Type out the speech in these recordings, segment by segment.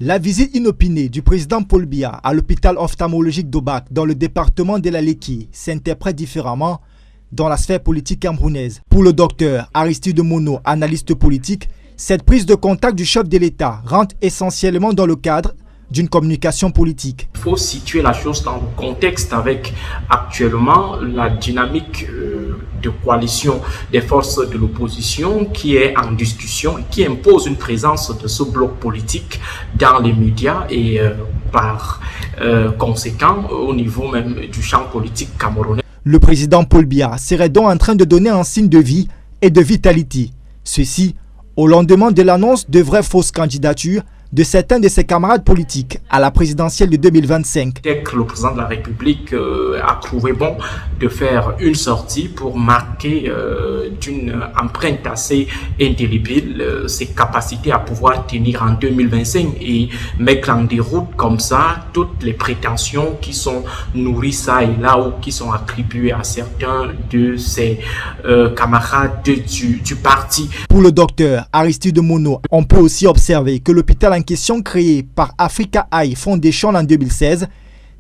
La visite inopinée du président Paul Biya à l'hôpital ophtalmologique d'Obak dans le département de la Léki s'interprète différemment dans la sphère politique camerounaise. Pour le docteur Aristide Mono, analyste politique, cette prise de contact du chef de l'État rentre essentiellement dans le cadre d'une communication politique. Il faut situer la chose dans le contexte avec actuellement la dynamique de coalition des forces de l'opposition qui est en discussion et qui impose une présence de ce bloc politique dans les médias et par conséquent au niveau même du champ politique camerounais. Le président Paul Biya serait donc en train de donner un signe de vie et de vitalité. Ceci au lendemain de l'annonce de vraies fausses candidatures de certains de ses camarades politiques à la présidentielle de 2025. Dès que le président de la République a trouvé bon de faire une sortie pour marquer d'une empreinte assez indélébile ses capacités à pouvoir tenir en 2025 et mettre en déroute comme ça toutes les prétentions qui sont nourries ça et là ou qui sont attribuées à certains de ses camarades du parti. Pour le docteur Aristide Mono, on peut aussi observer que l'hôpital en question créé par Africa Eye Foundation en 2016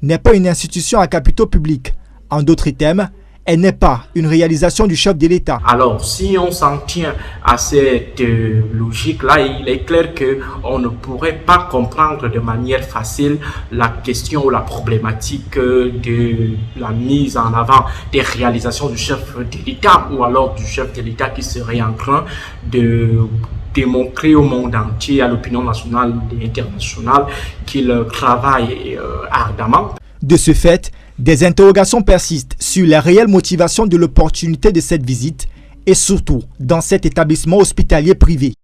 n'est pas une institution à capitaux publics. En d'autres termes, elle n'est pas une réalisation du chef de l'État. Alors, si on s'en tient à cette logique-là, il est clair qu'on ne pourrait pas comprendre de manière facile la question ou la problématique de la mise en avant des réalisations du chef de l'État ou alors du chef de l'État qui serait en train de démontrer au monde entier, à l'opinion nationale et internationale, qu'il travaille ardemment. De ce fait, des interrogations persistent sur la réelle motivation de l'opportunité de cette visite et surtout dans cet établissement hospitalier privé.